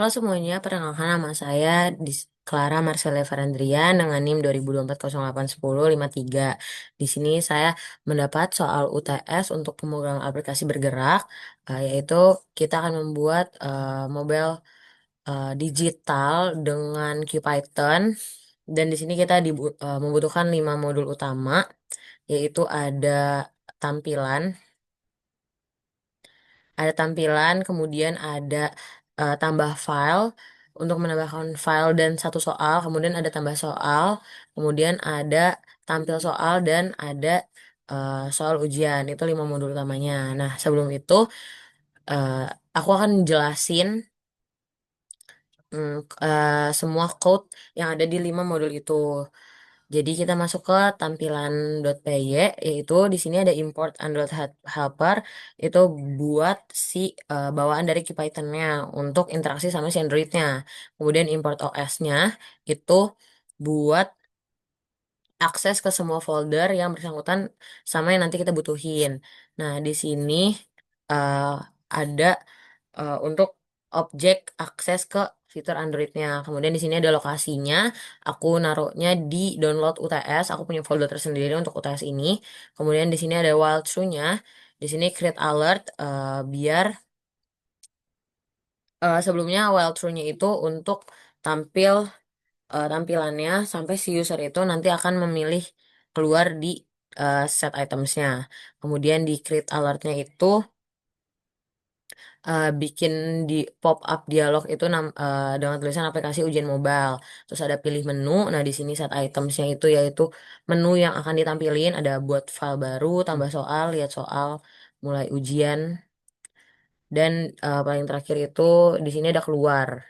Halo semuanya, perkenalkan nama saya Clara Marcella Farandria dengan NIM 2024081053. Di sini saya mendapat soal UTS untuk pemrograman aplikasi bergerak, yaitu kita akan membuat mobile digital dengan QPython. Dan di sini kita membutuhkan 5 modul utama, yaitu tampilan, ada tampilan, kemudian ada tambah file untuk menambahkan file dan satu soal, kemudian ada tambah soal, kemudian ada tampil soal dan ada soal ujian. Itu 5 modul utamanya. Nah, sebelum itu eh, aku akan jelasin semua code yang ada di 5 modul itu. Jadi kita masuk ke tampilan.py, yaitu di sini ada import Android helper, itu buat si bawaan dari QPython-nya untuk interaksi sama si Android-nya. Kemudian import OS-nya itu buat akses ke semua folder yang bersangkutan sama yang nanti kita butuhin. Nah, di sini eh, ada untuk objek akses ke fitur Android-nya. Kemudian di sini ada lokasinya. Aku naruhnya di download UTS. Aku punya folder tersendiri untuk UTS ini. Kemudian di sini ada while true-nya. Di sini create alert biar sebelumnya while true-nya itu untuk tampil tampilannya sampai si user itu nanti akan memilih keluar di set items-nya. Kemudian di create alert-nya itu bikin di pop up dialog itu dengan tulisan aplikasi ujian mobile. Terus ada pilih menu. Nah, di sini set items-nya itu yaitu menu yang akan ditampilin, ada buat file baru, tambah soal, lihat soal, mulai ujian, dan paling terakhir itu di sini ada keluar.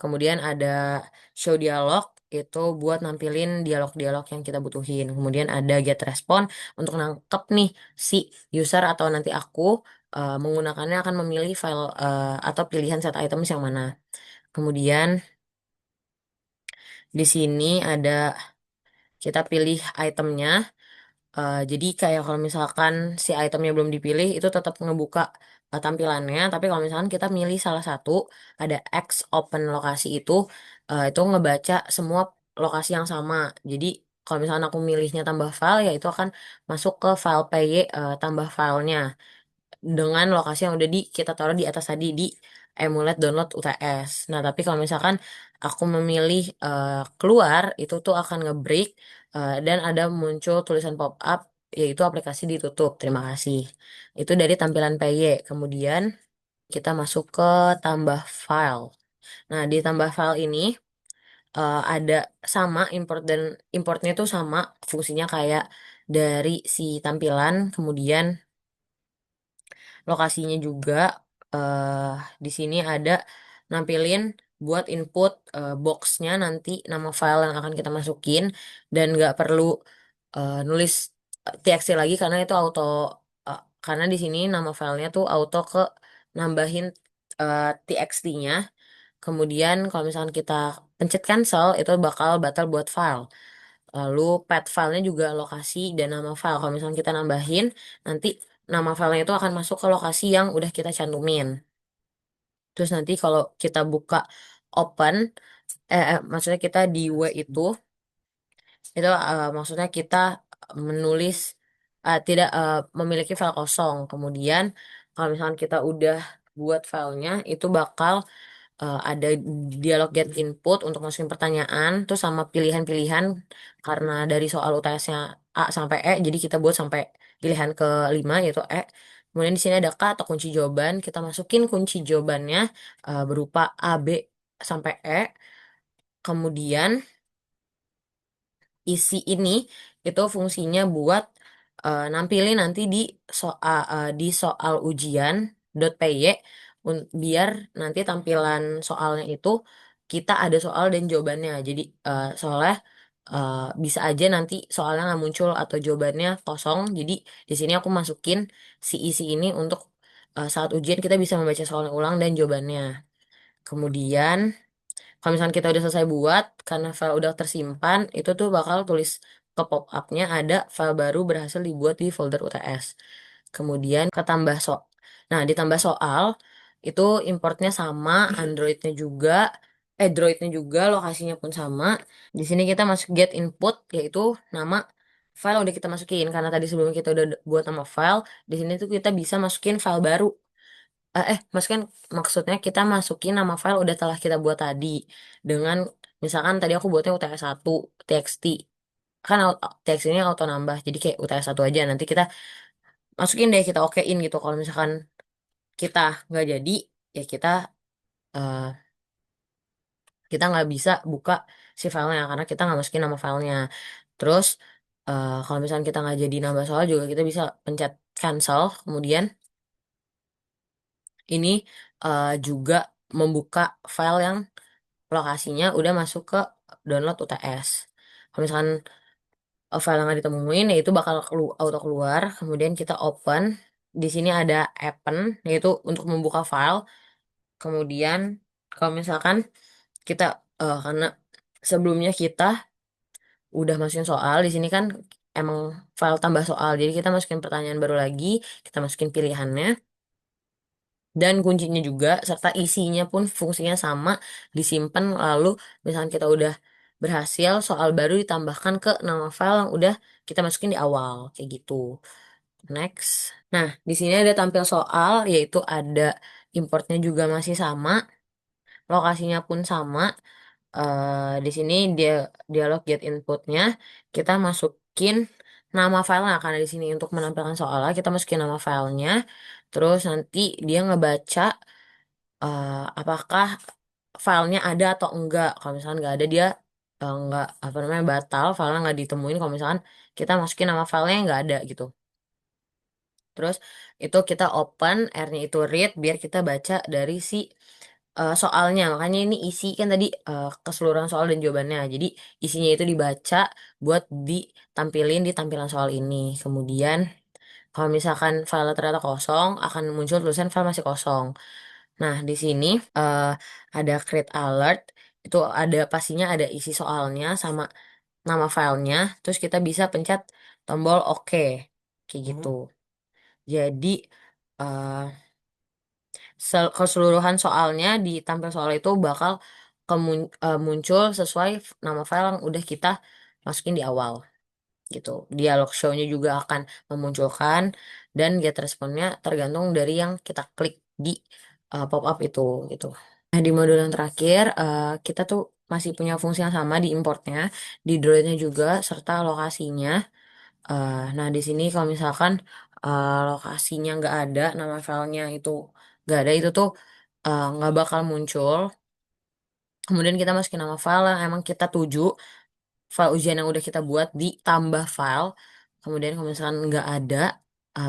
Kemudian ada show dialog, itu buat nampilin dialog-dialog yang kita butuhin. Kemudian ada get response untuk nangkep nih si user atau nanti aku menggunakannya akan memilih file atau pilihan set items yang mana. Kemudian di sini ada kita pilih itemnya. Jadi kayak kalau misalkan si itemnya belum dipilih itu tetap ngebuka tampilannya. Tapi kalau misalkan kita milih salah satu, ada X open lokasi itu ngebaca semua lokasi yang sama. Jadi kalau misalkan aku milihnya tambah file, ya itu akan masuk ke file PY tambah filenya dengan lokasi yang udah kita taruh di atas tadi di emulate download UTS. Nah, tapi kalau misalkan aku memilih keluar, itu tuh akan nge-break dan ada muncul tulisan pop up yaitu aplikasi ditutup. Terima kasih. Itu dari tampilan PY. Kemudian kita masuk ke tambah file. Nah, di tambah file ini ada sama import dan importnya itu sama fungsinya kayak dari si tampilan. Kemudian lokasinya juga eh di sini ada nampilin buat input boxnya nanti nama file yang akan kita masukin, dan nggak perlu nulis txt lagi karena itu auto, karena di sini nama filenya tuh auto ke nambahin txt-nya. Kemudian kalau misalkan kita pencet cancel itu bakal batal buat file. Lalu path filenya juga lokasi dan nama file. Kalau misalnya kita nambahin, nanti nama filenya itu akan masuk ke lokasi yang udah kita cantumin. Terus nanti kalau kita buka open, maksudnya kita di W itu maksudnya kita menulis tidak memiliki file kosong. Kemudian kalau misalnya kita udah buat filenya, itu bakal ada dialog get input untuk masukin pertanyaan terus sama pilihan-pilihan karena dari soal UTS-nya A sampai E, jadi kita buat sampai pilihan kelima yaitu E. Kemudian di sini ada K atau kunci jawaban, kita masukin kunci jawabannya berupa A, B sampai E. Kemudian isi ini itu fungsinya buat nampilin nanti di soal ujian .py, biar nanti tampilan soalnya itu kita ada soal dan jawabannya. Jadi soalnya eh, bisa aja nanti soalnya nggak muncul atau jawabannya kosong. Jadi di sini aku masukin si isi ini untuk saat ujian kita bisa membaca soalnya ulang dan jawabannya. Kemudian kalau misalnya kita udah selesai buat, karena file udah tersimpan, itu tuh bakal tulis ke pop-up-nya ada file baru berhasil dibuat di folder UTS. Kemudian ketambah Nah, ditambah soal itu importnya sama, Androidnya juga, Droidnya juga, lokasinya pun sama. Di sini kita masuk get input, yaitu nama file udah kita masukin. Karena tadi sebelum kita udah buat nama file, di sini tuh kita bisa masukin file baru. Masukin maksudnya kita masukin nama file udah telah kita buat tadi dengan misalkan tadi aku buatnya UTS-1 TXT kan TXT ini auto nambah jadi kayak UTS-1 aja nanti kita masukin deh kita okein gitu kalau misalkan kita nggak jadi ya eh, kita nggak bisa buka si filenya karena kita nggak masukin nama filenya terus kalau misalkan kita nggak jadi nambah soal juga kita bisa pencet cancel kemudian ini juga membuka file yang lokasinya udah masuk ke download UTS. Kalau misalkan file yang nggak ditemuin, ya itu bakal auto keluar. Kemudian kita open. Di sini ada open, yaitu untuk membuka file. Kemudian kalau misalkan kita karena sebelumnya kita udah masukin soal, di sini kan emang file tambah soal. Jadi kita masukin pertanyaan baru lagi, kita masukin pilihannya. Dan kuncinya juga serta isinya pun fungsinya sama disimpan lalu misalnya kita udah berhasil soal baru ditambahkan ke nama file yang udah kita masukin di awal kayak gitu. Next. Nah, di sini ada tampil soal yaitu ada importnya juga masih sama, lokasinya pun sama. Di sini dia dialog get inputnya kita masukin nama filenya karena di sini untuk menampilkan soalnya kita masukin nama filenya terus nanti dia ngebaca apakah filenya ada atau enggak. Kalau misalkan nggak ada dia nggak apa namanya batal, filenya nggak ditemuin. Kalau misalkan kita masukin nama filenya yang nggak ada gitu. Terus itu kita open, R-nya itu read biar kita baca dari si soalnya. Makanya ini isi kan tadi keseluruhan soal dan jawabannya. Jadi isinya itu dibaca buat ditampilin di tampilan soal ini. Kemudian kalau misalkan file ternyata kosong, akan muncul tulisan file masih kosong. Nah, di sini eh, ada create alert, itu ada pastinya ada isi soalnya sama nama filenya, terus kita bisa pencet tombol OK, kayak gitu. Jadi eh, keseluruhan soalnya di tampil soal itu bakal muncul sesuai nama file yang udah kita masukin di awal, gitu. Dialog show-nya juga akan memunculkan dan get responnya tergantung dari yang kita klik di pop-up itu, gitu. Nah, di modul yang terakhir, kita tuh masih punya fungsi yang sama di importnya, di Droid-nya juga, serta lokasinya. Nah, di sini kalau misalkan lokasinya nggak ada, nama filenya itu nggak ada, itu tuh nggak bakal muncul. Kemudian kita masukin nama file yang emang kita tuju, file ujian yang udah kita buat ditambah file. Kemudian kalau misalkan nggak ada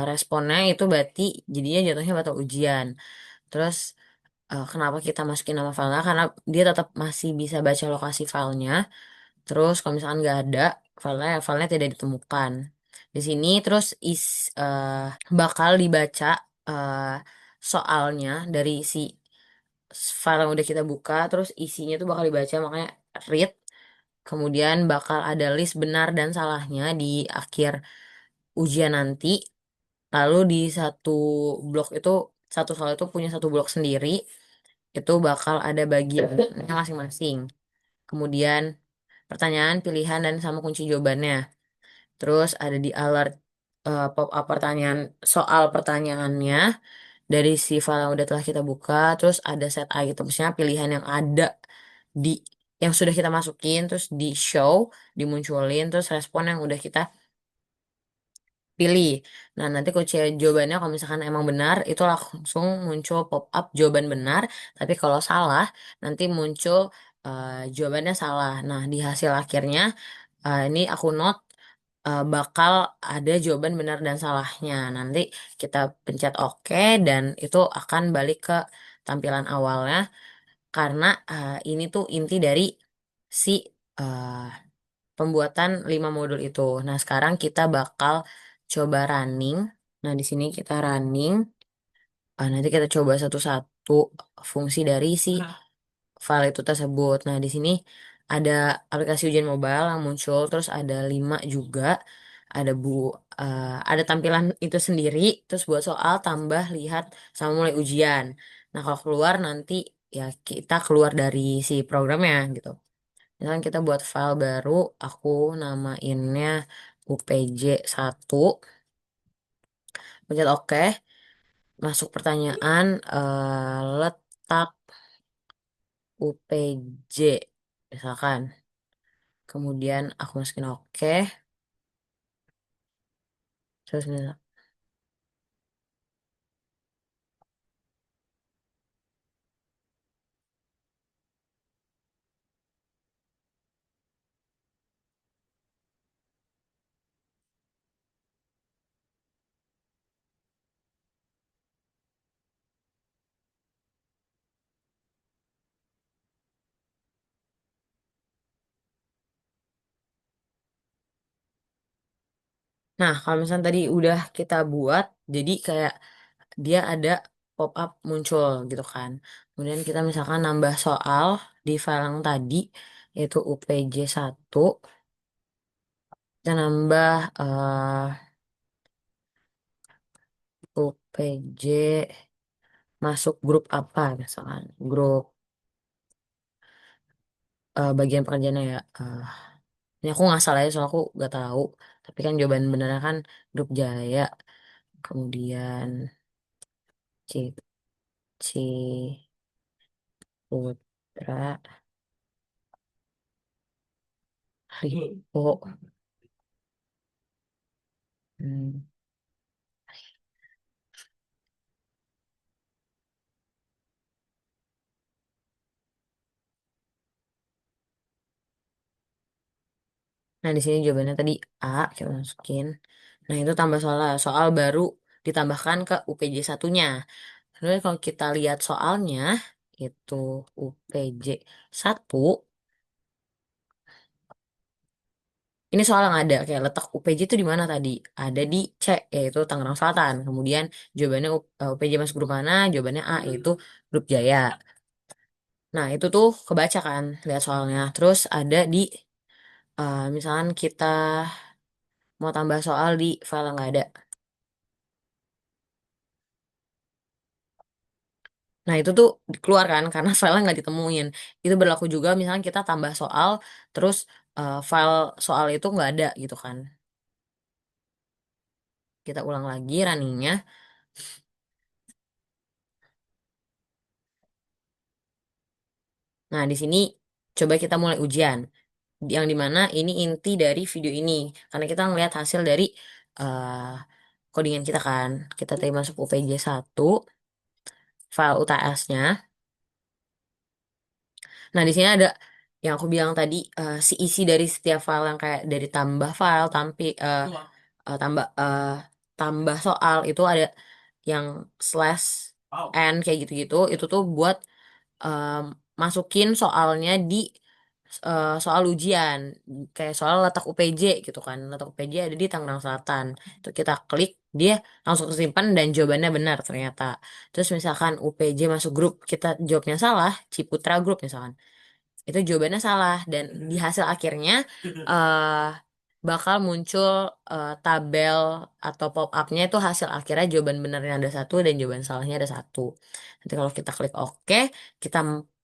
responnya itu berarti jadinya jatuhnya batal ujian. Terus kenapa kita masukin nama filenya? Karena dia tetap masih bisa baca lokasi filenya. Terus kalau misalkan nggak ada filenya tidak ditemukan. Di sini terus bakal dibaca eh, soalnya dari si file yang udah kita buka. Terus isinya tuh bakal dibaca makanya read. Kemudian bakal ada list benar dan salahnya di akhir ujian nanti. Lalu di satu blok itu satu soal itu punya satu blok sendiri. Itu bakal ada bagiannya masing-masing. Kemudian pertanyaan, pilihan, dan sama kunci jawabannya. Terus ada di alert pop-up pertanyaan soal pertanyaannya dari si file yang udah telah kita buka. Terus ada set itemsnya, pilihan yang ada di yang sudah kita masukin, terus di show, dimunculin, terus respon yang udah kita pilih. Nah, nanti kunci jawabannya kalau misalkan emang benar, itu langsung muncul pop-up jawaban benar. Tapi kalau salah, nanti muncul jawabannya salah. Nah, di hasil akhirnya, ini aku note bakal ada jawaban benar dan salahnya. Nanti kita pencet OK dan itu akan balik ke tampilan awalnya. Karena ini tuh inti dari si eh, pembuatan 5 modul itu. Nah, sekarang kita bakal coba running. Nah, di sini kita running. Nanti kita coba satu-satu fungsi dari si file itu tersebut. Nah, di sini ada aplikasi ujian mobile yang muncul, terus ada 5 juga. Ada tampilan itu sendiri, terus buat soal tambah lihat sama mulai ujian. Nah, kalau keluar nanti ya kita keluar dari si programnya gitu. Misalkan kita buat file baru, aku namainnya UPJ 1, pencet OK, masuk pertanyaan, letak UPJ, misalkan. Kemudian aku masukin OK, terus nah, kalau misalnya tadi udah kita buat, jadi kayak dia ada pop up muncul gitu kan. Kemudian kita misalkan nambah soal di file yang tadi, yaitu UPJ 1. Kita nambah UPJ masuk grup apa misalkan. Grup bagian pekerjaannya ya. Ini aku nggak salah ya, soalnya aku nggak tahu. Tapi kan jawaban benernya kan grup Jaya. Kemudian C, C Putra Lipo. Hmm. Nah, di sini jawabannya tadi A, kita masukin. Nah, itu tambah soal baru ditambahkan ke UPJ 1-nya. Sebenarnya kalau kita lihat soalnya, itu UPJ 1, ini soal yang ada, kayak letak UPJ itu di mana tadi? Ada di C, yaitu Tangerang Selatan. Kemudian jawabannya UPJ masuk grup mana? Jawabannya A, yaitu grup Jaya. Nah, itu tuh kebaca kan, lihat soalnya. Terus ada di, misalkan kita mau tambah soal di file yang nggak ada. Nah, itu tuh keluar kan karena filenya nggak ditemuin. Itu berlaku juga misalnya kita tambah soal, terus file soal itu nggak ada gitu kan. Kita ulang lagi runningnya. Nah, di sini coba kita mulai ujian. Yang dimana ini inti dari video ini. Karena kita ngelihat hasil dari eh codingan kita kan. Kita tadi masuk UPJ 1, file UTS-nya. Nah, di sini ada yang aku bilang tadi, si isi dari setiap file yang kayak dari tambah file, tambah tambah soal itu ada yang slash n kayak gitu-gitu. Itu tuh buat em, masukin soalnya di soal ujian, kayak soal letak UPJ gitu kan. Letak UPJ ada di Tangerang Selatan. Itu kita klik, dia langsung kesimpan dan jawabannya benar ternyata. Terus misalkan UPJ masuk grup, kita jawabnya salah, Ciputra Group misalkan, itu jawabannya salah, dan di hasil akhirnya eh bakal muncul tabel atau pop upnya, itu hasil akhirnya jawaban benernya ada satu dan jawaban salahnya ada satu. Nanti kalau kita klik OK, kita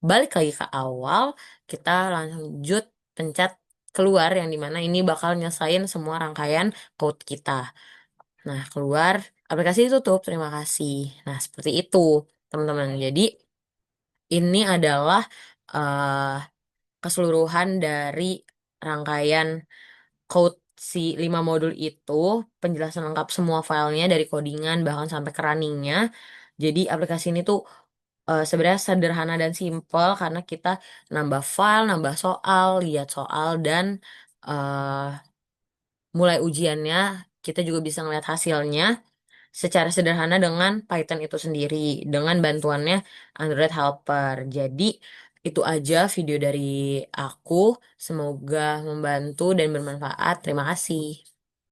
balik lagi ke awal, kita lanjut pencet keluar, yang dimana ini bakal nyesain semua rangkaian code kita. Nah, keluar, aplikasi ditutup, terima kasih. Nah, seperti itu teman-teman. Jadi ini adalah eh keseluruhan dari rangkaian code si 5 modul itu, penjelasan lengkap semua filenya dari codingan bahkan sampai ke runningnya. Jadi aplikasi ini tuh sebenarnya sederhana dan simple karena kita nambah file, nambah soal, lihat soal, dan eh, mulai ujiannya kita juga bisa ngeliat hasilnya secara sederhana dengan Python itu sendiri, dengan bantuannya Android Helper. Jadi itu aja video dari aku. Semoga membantu dan bermanfaat. Terima kasih.